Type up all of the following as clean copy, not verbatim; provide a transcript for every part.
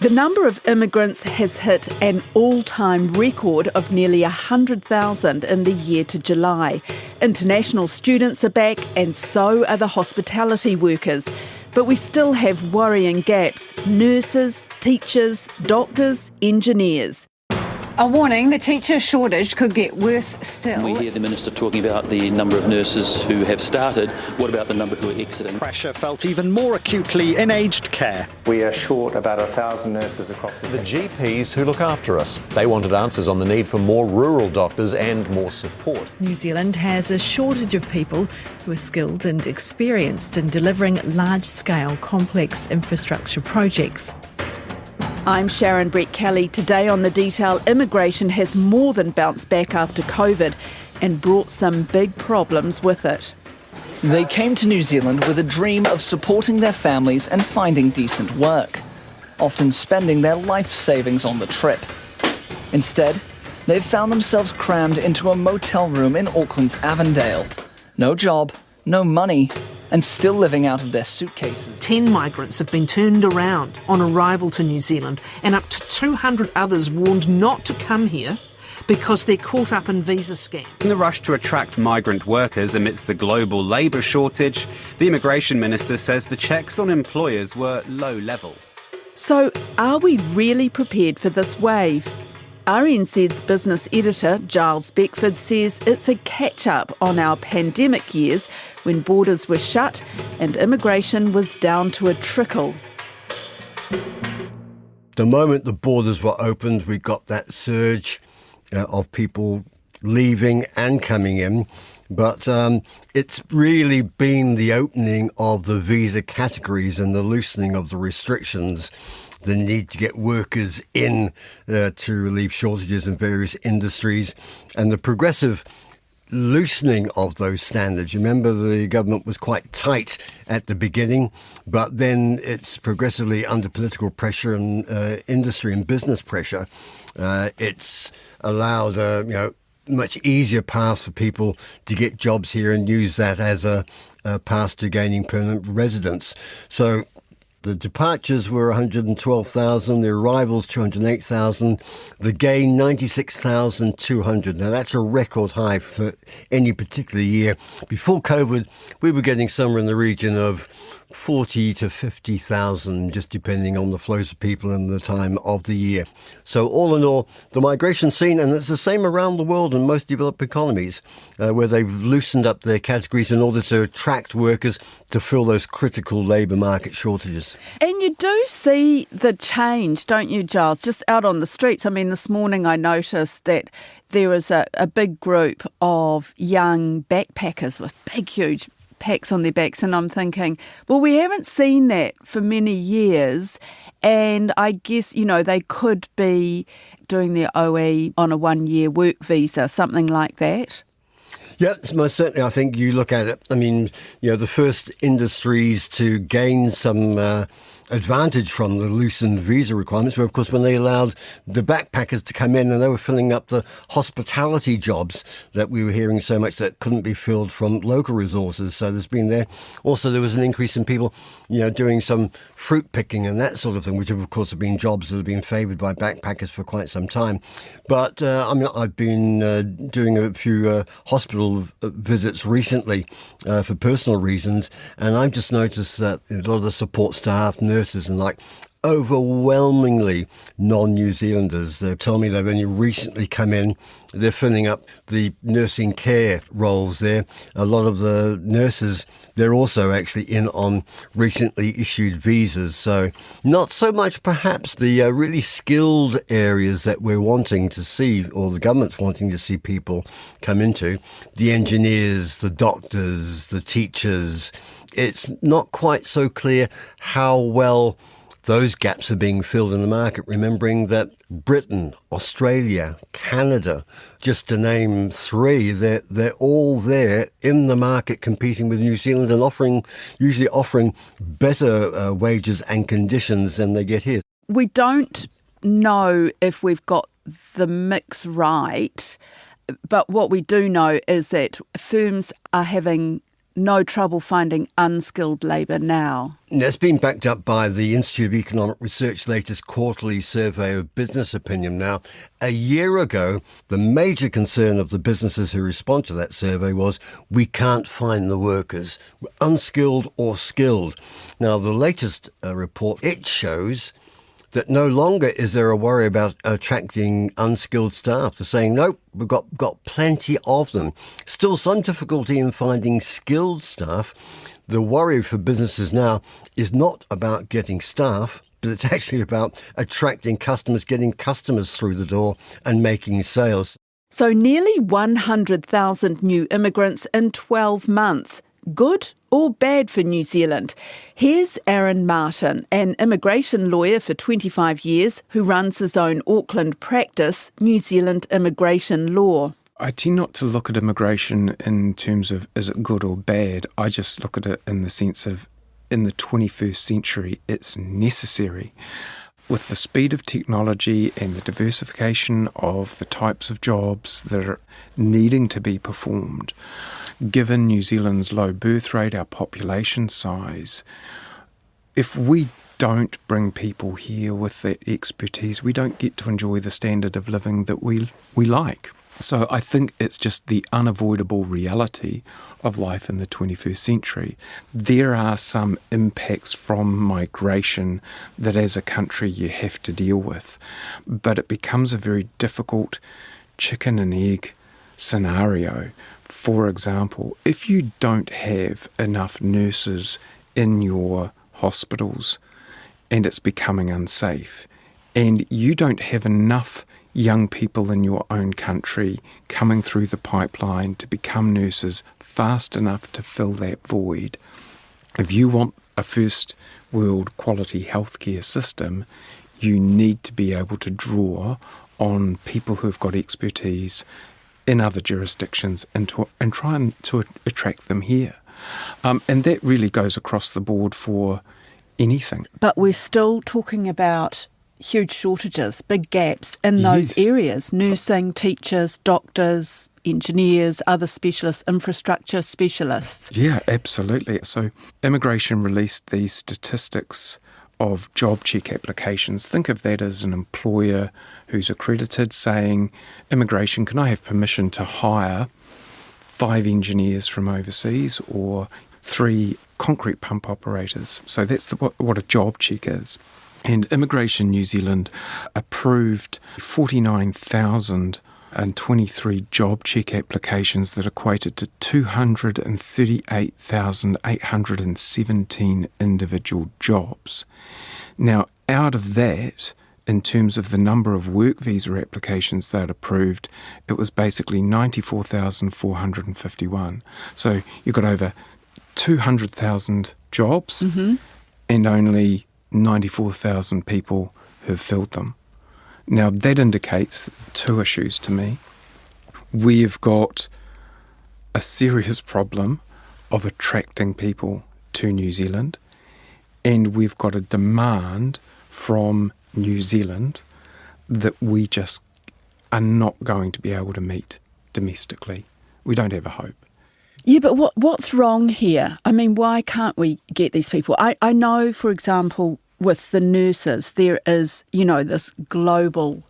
The number of immigrants has hit an all-time record of nearly 100,000 in the year to July. International students are back and so are the hospitality workers. But we still have worrying gaps: nurses, teachers, doctors, engineers. A warning, the teacher shortage could get worse still. We hear the Minister talking about the number of nurses who have started. What about the number who are exiting? Pressure felt even more acutely in aged care. We are short about 1,000 nurses across the sector. The GPs who look after us. They wanted answers on the need for more rural doctors and more support. New Zealand has a shortage of people who are skilled and experienced in delivering large-scale complex infrastructure projects. I'm Sharon Brett-Kelly. Today on The Detail, immigration has more than bounced back after COVID and brought some big problems with it. They came to New Zealand with a dream of supporting their families and finding decent work, often spending their life savings on the trip. Instead, they've found themselves crammed into a motel room in Auckland's Avondale. No job, no money, and still living out of their suitcases. 10 migrants have been turned around on arrival to New Zealand, and up to 200 others warned not to come here because they're caught up in visa scams. In the rush to attract migrant workers amidst the global labour shortage, the Immigration Minister says the checks on employers were low level. So, are we really prepared for this wave? RNZ's business editor, Giles Beckford, says it's a catch-up on our pandemic years when borders were shut and immigration was down to a trickle. The moment the borders were opened, we got that surge of people leaving and coming in. But it's really been the opening of the visa categories and the loosening of the restrictions, the need to get workers in to relieve shortages in various industries, and the progressive loosening of those standards. Remember, the government was quite tight at the beginning, but then it's progressively under political pressure and industry and business pressure. It's allowed much easier path for people to get jobs here and use that as a path to gaining permanent residence. So the departures were 112,000, the arrivals 208,000, the gain 96,200. Now that's a record high for any particular year. Before COVID, we were getting somewhere in the region of 40 to 50,000, just depending on the flows of people and the time of the year. So all in all, the migration scene, and it's the same around the world in most developed economies, where they've loosened up their categories in order to attract workers to fill those critical labour market shortages. And you do see the change, don't you, Giles, just out on the streets? I mean, this morning I noticed that there was a big group of young backpackers with big, huge packs on their backs, and I'm thinking, well, we haven't seen that for many years, and I guess, they could be doing their OE on a one-year work visa, something like that. Yeah, most certainly. I think you look at it. I mean, the first industries to gain some advantage from the loosened visa requirements were, of course, when they allowed the backpackers to come in and they were filling up the hospitality jobs that we were hearing so much that couldn't be filled from local resources. So there's been there. Also, there was an increase in people, doing some fruit picking and that sort of thing, which of course have been jobs that have been favoured by backpackers for quite some time. But I've been doing a few hospital visits recently for personal reasons, and I've just noticed that a lot of the support staff, nurses and overwhelmingly non-New Zealanders. They tell me they've only recently come in. They're filling up the nursing care roles there. A lot of the nurses, they're also actually in on recently issued visas. So not so much perhaps the really skilled areas that we're wanting to see, or the government's wanting to see people come into. The engineers, the doctors, the teachers. It's not quite so clear how well those gaps are being filled in the market, remembering that Britain, Australia, Canada, just to name three, they're all there in the market competing with New Zealand and usually offering better wages and conditions than they get here. We don't know if we've got the mix right, but what we do know is that firms are having no trouble finding unskilled labour now. That's been backed up by the Institute of Economic Research latest quarterly survey of business opinion. Now, a year ago, the major concern of the businesses who respond to that survey was we can't find the workers, unskilled or skilled. Now, the latest report, it shows that no longer is there a worry about attracting unskilled staff. They're saying, nope, we've got plenty of them. Still some difficulty in finding skilled staff. The worry for businesses now is not about getting staff, but it's actually about attracting customers, getting customers through the door and making sales. So nearly 100,000 new immigrants in 12 months. Good or bad for New Zealand? Here's Aaron Martin, an immigration lawyer for 25 years who runs his own Auckland practice, New Zealand Immigration Law. I tend not to look at immigration in terms of is it good or bad. I just look at it in the sense of in the 21st century, it's necessary. With the speed of technology and the diversification of the types of jobs that are needing to be performed, given New Zealand's low birth rate, our population size, if we don't bring people here with that expertise, we don't get to enjoy the standard of living that we like. So I think it's just the unavoidable reality of life in the 21st century. There are some impacts from migration that as a country you have to deal with, but it becomes a very difficult chicken and egg scenario. For example, if you don't have enough nurses in your hospitals and it's becoming unsafe, and you don't have enough young people in your own country coming through the pipeline to become nurses fast enough to fill that void, if you want a first world quality healthcare system, you need to be able to draw on people who've got expertise in other jurisdictions and try to attract them here. And that really goes across the board for anything. But we're still talking about huge shortages, big gaps in those areas, nursing, teachers, doctors, engineers, other specialists, infrastructure specialists. Yeah, absolutely. So immigration released these statistics of job check applications. Think of that as an employer who's accredited saying, immigration, can I have permission to hire 5 engineers from overseas or 3 concrete pump operators? So that's what a job check is. And Immigration New Zealand approved 49,023 job check applications that equated to 238,817 individual jobs. Now, out of that, in terms of the number of work visa applications that approved, it was basically 94,451. So you've got over 200,000 jobs and only 94,000 people have filled them. Now, that indicates 2 issues to me. We've got a serious problem of attracting people to New Zealand, and we've got a demand from New Zealand that we just are not going to be able to meet domestically. We don't have a hope. Yeah, but what's wrong here? I mean, why can't we get these people? I know, for example, with the nurses, there is, this global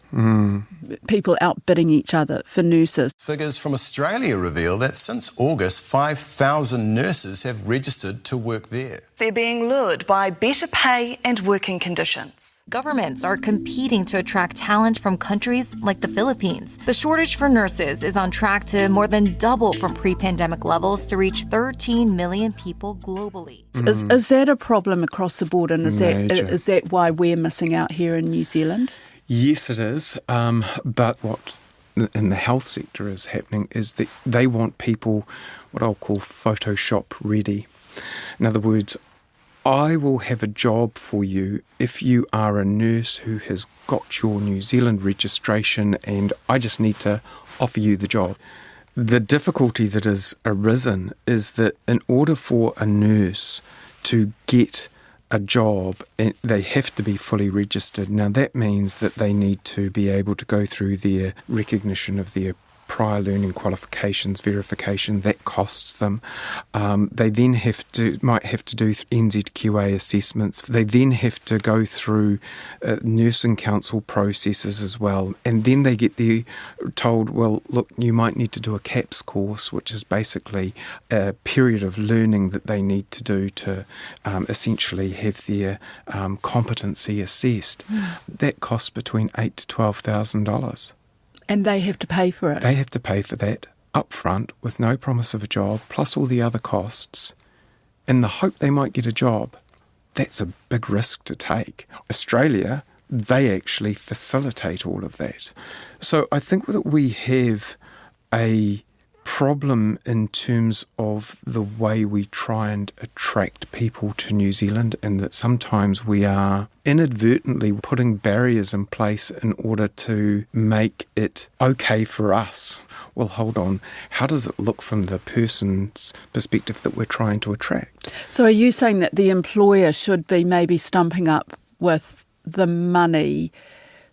people outbidding each other for nurses. Figures from Australia reveal that since August, 5,000 nurses have registered to work there. They're being lured by better pay and working conditions. Governments are competing to attract talent from countries like the Philippines. The shortage for nurses is on track to more than double from pre-pandemic levels to reach 13 million people globally. Is that a problem across the board, and is that why we're missing out here in New Zealand? Yes, it is. But what in the health sector is happening is that they want people, what I'll call Photoshop ready. In other words, I will have a job for you if you are a nurse who has got your New Zealand registration, and I just need to offer you the job. The difficulty that has arisen is that in order for a nurse to get a job, they have to be fully registered. Now that means that they need to be able to go through their recognition of their prior learning qualifications verification. That costs them. They then might have to do NZQA assessments. They then have to go through nursing council processes as well. And then they get told, well, look, you might need to do a CAPS course, which is basically a period of learning that they need to do to essentially have their competency assessed. That costs between $8,000 to $12,000. And they have to pay for it? They have to pay for that up front with no promise of a job, plus all the other costs, in the hope they might get a job. That's a big risk to take. Australia, they actually facilitate all of that. So I think that we have a problem in terms of the way we try and attract people to New Zealand, and that sometimes we are inadvertently putting barriers in place in order to make it okay for us. Well, hold on, how does it look from the person's perspective that we're trying to attract? So are you saying that the employer should be maybe stumping up with the money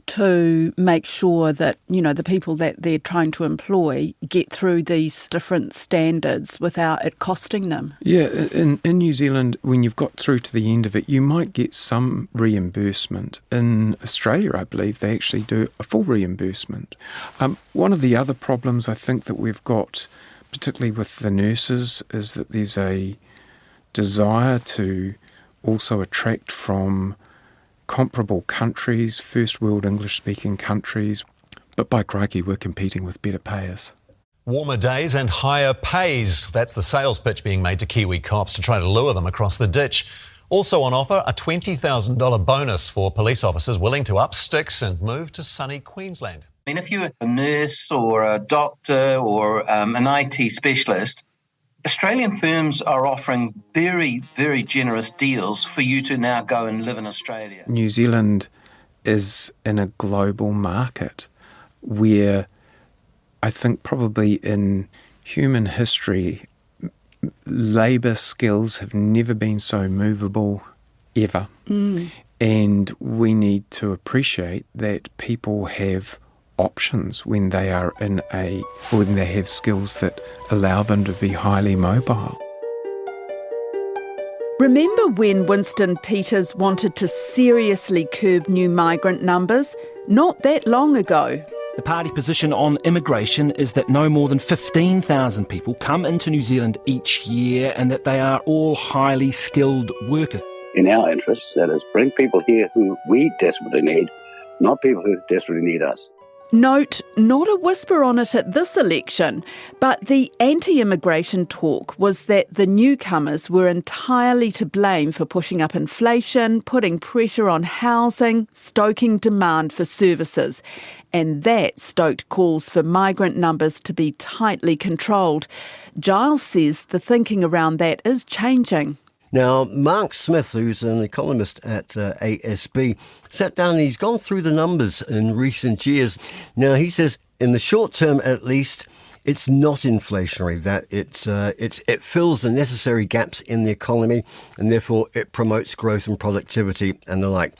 to make sure that, you know, the people that they're trying to employ get through these different standards without it costing them? Yeah, in New Zealand, when you've got through to the end of it, you might get some reimbursement. In Australia, I believe, they actually do a full reimbursement. One of the other problems I think that we've got, particularly with the nurses, is that there's a desire to also attract from comparable countries, first world English-speaking countries, but by crikey, we're competing with better payers. Warmer days and higher pays. That's the sales pitch being made to Kiwi cops to try to lure them across the ditch. Also on offer, a $20,000 bonus for police officers willing to up sticks and move to sunny Queensland. I mean, if you're a nurse or a doctor or an IT specialist, Australian firms are offering very, very generous deals for you to now go and live in Australia. New Zealand is in a global market where I think probably in human history, labour skills have never been so movable ever. And we need to appreciate that people have options when they are when they have skills that allow them to be highly mobile. Remember when Winston Peters wanted to seriously curb new migrant numbers? Not that long ago. The party position on immigration is that no more than 15,000 people come into New Zealand each year and that they are all highly skilled workers. In our interests, that is, bring people here who we desperately need, not people who desperately need us. Note, not a whisper on it at this election, but the anti-immigration talk was that the newcomers were entirely to blame for pushing up inflation, putting pressure on housing, stoking demand for services. And that stoked calls for migrant numbers to be tightly controlled. Giles says the thinking around that is changing. Now, Mark Smith, who's an economist at ASB, sat down and he's gone through the numbers in recent years. Now, he says, in the short term at least, it's not inflationary, that it fills the necessary gaps in the economy and therefore it promotes growth and productivity and the like.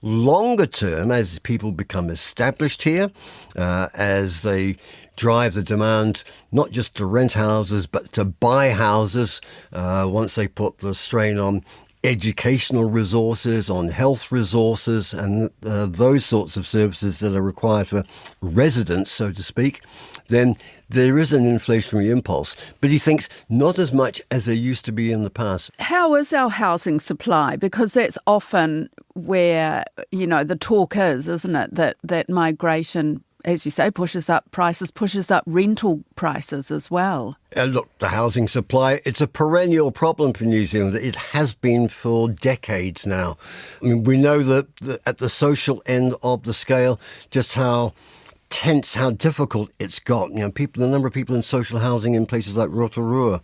Longer term, as people become established here, as they drive the demand not just to rent houses but to buy houses, once they put the strain on educational resources, on health resources and those sorts of services that are required for residents, so to speak, then there is an inflationary impulse. But he thinks not as much as there used to be in the past. How is our housing supply? Because that's often where, you know, the talk is, isn't it? That migration, as you say, pushes up prices, pushes up rental prices as well. Look, the housing supply, it's a perennial problem for New Zealand. It has been for decades now. I mean, we know that at the social end of the scale, just how tense, how difficult it's got. You know, the number of people in social housing in places like Rotorua.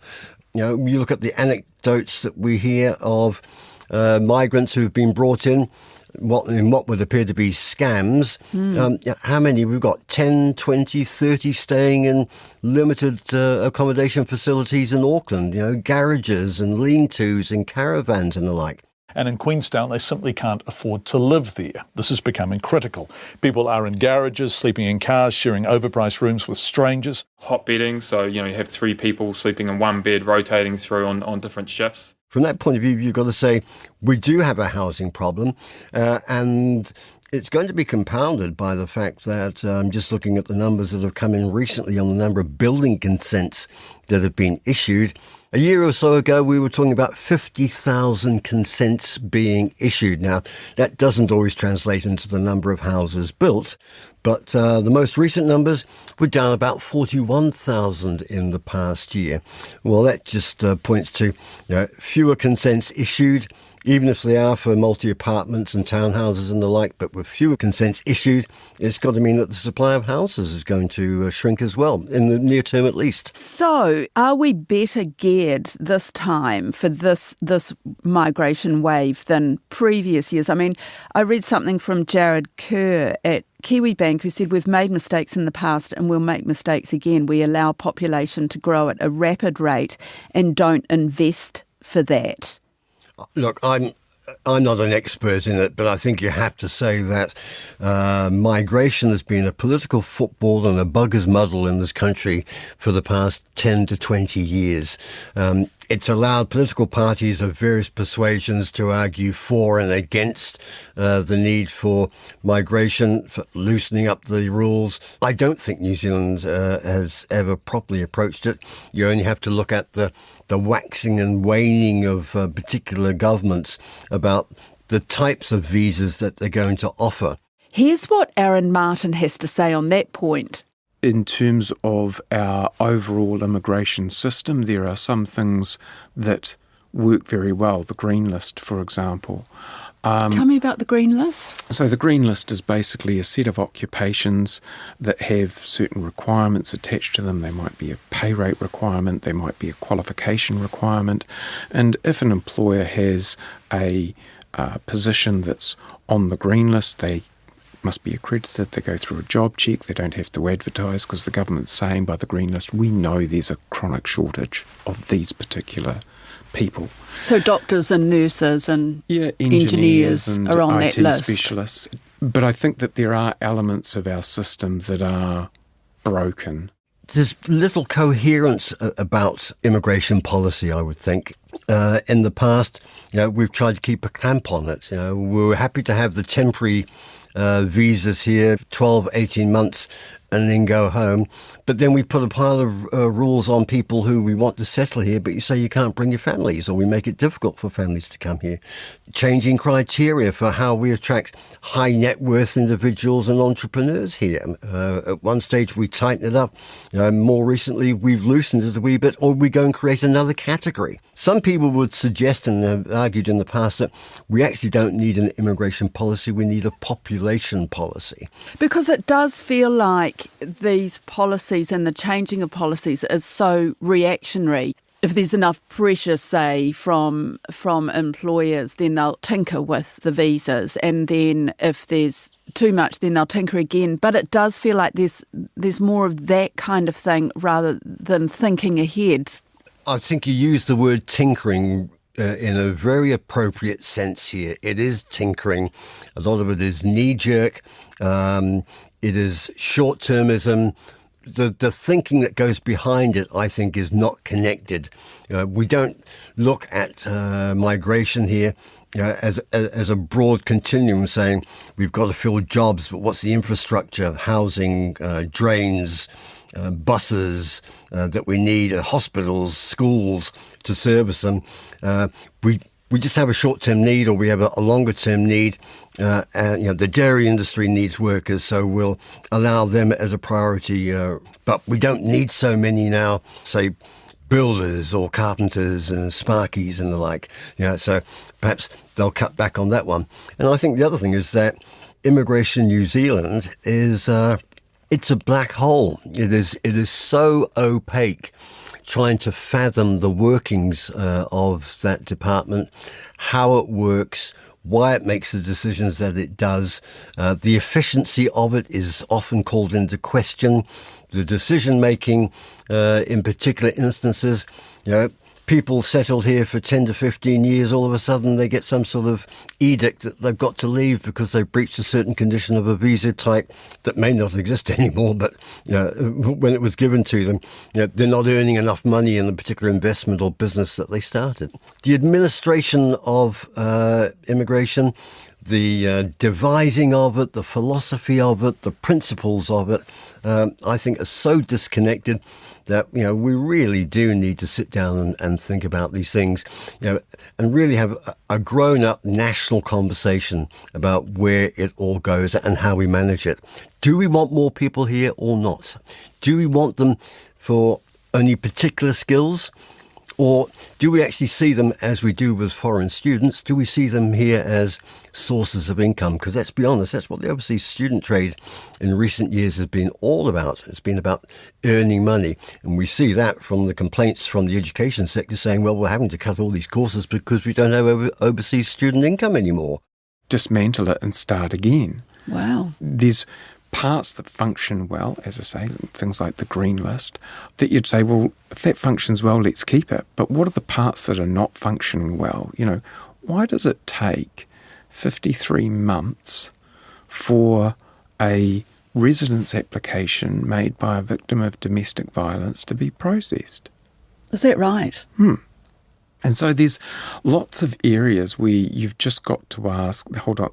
You know, you look at the anecdotes that we hear of migrants who've been brought in what would appear to be scams. How many? We've got 10, 20, 30 staying in limited accommodation facilities in Auckland, you know, garages and lean-tos and caravans and the like. And in Queenstown, they simply can't afford to live there. This is becoming critical. People are in garages, sleeping in cars, sharing overpriced rooms with strangers. Hot bedding, so you have 3 people sleeping in one bed, rotating through on different shifts. From that point of view, you've got to say we do have a housing problem, and it's going to be compounded by the fact that just looking at the numbers that have come in recently on the number of building consents that have been issued. A year or so ago, we were talking about 50,000 consents being issued. Now, that doesn't always translate into the number of houses built, but the most recent numbers were down about 41,000 in the past year. Well, that just points to fewer consents issued, even if they are for multi-apartments and townhouses and the like, but with fewer consents issued, it's got to mean that the supply of houses is going to shrink as well, in the near term at least. So, are we better geared this time for this migration wave than previous years? I mean, I read something from Jared Kerr at Kiwi Bank who said we've made mistakes in the past and we'll make mistakes again. We allow population to grow at a rapid rate and don't invest for that. Look, I'm not an expert in it, but I think you have to say that migration has been a political football and a bugger's muddle in this country for the past 10 to 20 years. It's allowed political parties of various persuasions to argue for and against the need for migration, for loosening up the rules. I don't think New Zealand has ever properly approached it. You only have to look at the waxing and waning of particular governments about the types of visas that they're going to offer. Here's what Aaron Martin has to say on that point. In terms of our overall immigration system, there are some things that work very well. The Green List, for example. Tell me about the Green List. So the Green List is basically a set of occupations that have certain requirements attached to them. They might be a pay rate requirement, they might be a qualification requirement. And if an employer has a position that's on the Green List, they must be accredited, they go through a job check, they don't have to advertise because the government's saying by the Green List, we know there's a chronic shortage of these particular people. So doctors and nurses and engineers and are on IT that list. specialists. But I think that there are elements of our system that are broken. There's little coherence about immigration policy, I would think. In the past, we've tried to keep a clamp on it. We were happy to have the temporary visas here, 12, 18 months, and then go home. But then we put a pile of rules on people who we want to settle here, but you say you can't bring your families, or we make it difficult for families to come here. Changing criteria for how we attract high net worth individuals and entrepreneurs here. At one stage we tightened it up. More recently we've loosened it a wee bit, or we go and create another category. Some people would suggest, and have argued in the past, that we actually don't need an immigration policy, we need a population policy. Because it does feel like these policies and the changing of policies is so reactionary. If there's enough pressure, say, from employers, then they'll tinker with the visas. And then if there's too much, then they'll tinker again. But it does feel like there's more of that kind of thing rather than thinking ahead. I think you use the word tinkering in a very appropriate sense here. It is tinkering. A lot of it is knee-jerk. It is short-termism. The thinking that goes behind it, I think, is not connected. We don't look at migration here as a broad continuum saying we've got to fill jobs, but what's the infrastructure, housing, drains, buses that we need, hospitals, schools to service them. We just have a short-term need, or we have a longer-term need. And the dairy industry needs workers, so we'll allow them as a priority. But we don't need so many now, say, builders or carpenters and sparkies and the like. So perhaps they'll cut back on that one. And I think the other thing is that Immigration New Zealand is it's a black hole. It is so opaque. Trying to fathom the workings of that department, how it works, why it makes the decisions that it does. The efficiency of it is often called into question. The decision-making in particular instances, people settled here for 10 to 15 years, all of a sudden they get some sort of edict that they've got to leave because they've breached a certain condition of a visa type that may not exist anymore, but when it was given to them, they're not earning enough money in the particular investment or business that they started. The administration of immigration, the devising of it, the philosophy of it, the principles of it, I think are so disconnected that, we really do need to sit down and think about these things, and really have a grown-up national conversation about where it all goes and how we manage it. Do we want more people here or not? Do we want them for only particular skills? Or do we actually see them as we do with foreign students? Do we see them here as sources of income? Because let's be honest, that's what the overseas student trade in recent years has been all about. It's been about earning money. And we see that from the complaints from the education sector saying, well, we're having to cut all these courses because we don't have overseas student income anymore. Dismantle it and start again. Wow. There's parts that function well, as I say, things like the green list, that you'd say, well, if that functions well, let's keep it. But what are the parts that are not functioning well? Why does it take 53 months for a residence application made by a victim of domestic violence to be processed? Is that right? And so there's lots of areas where you've just got to ask, hold on,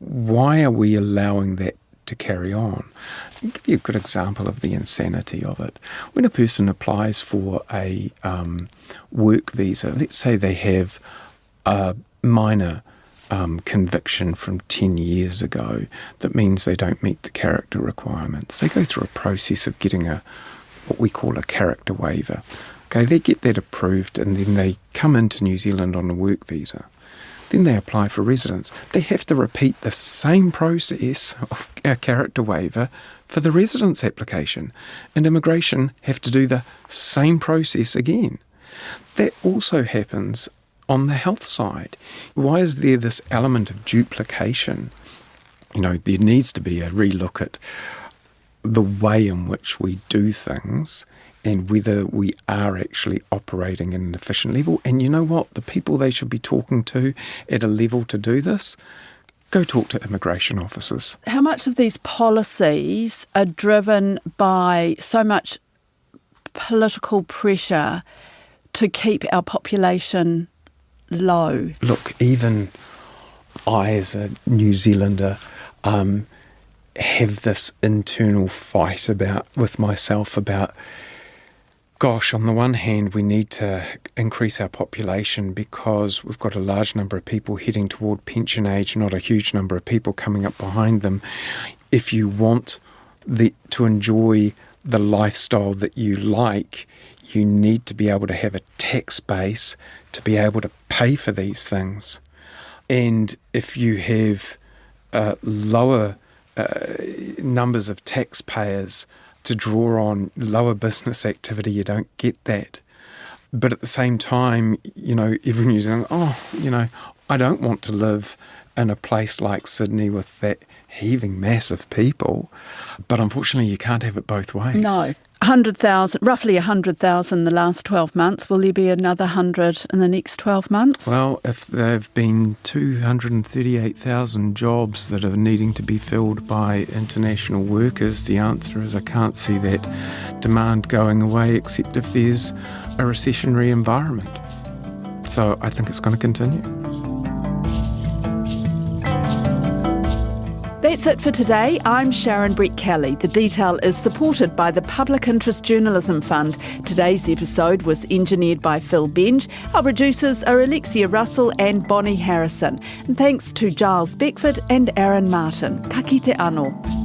why are we allowing that to carry on? I'll give you a good example of the insanity of it. When a person applies for a work visa, let's say they have a minor conviction from 10 years ago that means they don't meet the character requirements. They go through a process of getting what we call a character waiver. Okay, they get that approved and then they come into New Zealand on a work visa. Then they apply for residence. They have to repeat the same process of a character waiver for the residence application. And immigration have to do the same process again. That also happens on the health side. Why is there this element of duplication? There needs to be a relook at the way in which we do things and whether we are actually operating at an efficient level. And you know what? The people they should be talking to at a level to do this, go talk to immigration officers. How much of these policies are driven by so much political pressure to keep our population low? Look, even I as a New Zealander have this internal fight with myself about, gosh, on the one hand, we need to increase our population because we've got a large number of people heading toward pension age, not a huge number of people coming up behind them. If you want to enjoy the lifestyle that you like, you need to be able to have a tax base to be able to pay for these things. And if you have lower numbers of taxpayers to draw on lower business activity, you don't get that. But at the same time, everyone's saying, I don't want to live in a place like Sydney with that heaving mass of people. But unfortunately, you can't have it both ways. No. 100,000, roughly 100,000 the last 12 months. Will there be another 100 in the next 12 months? Well, if there have been 238,000 jobs that are needing to be filled by international workers, the answer is I can't see that demand going away except if there's a recessionary environment. So I think it's going to continue. That's it for today. I'm Sharon Brett-Kelly. The Detail is supported by the Public Interest Journalism Fund. Today's episode was engineered by Phil Benj. Our producers are Alexia Russell and Bonnie Harrison. And thanks to Giles Beckford and Aaron Martin. Ka kite anō.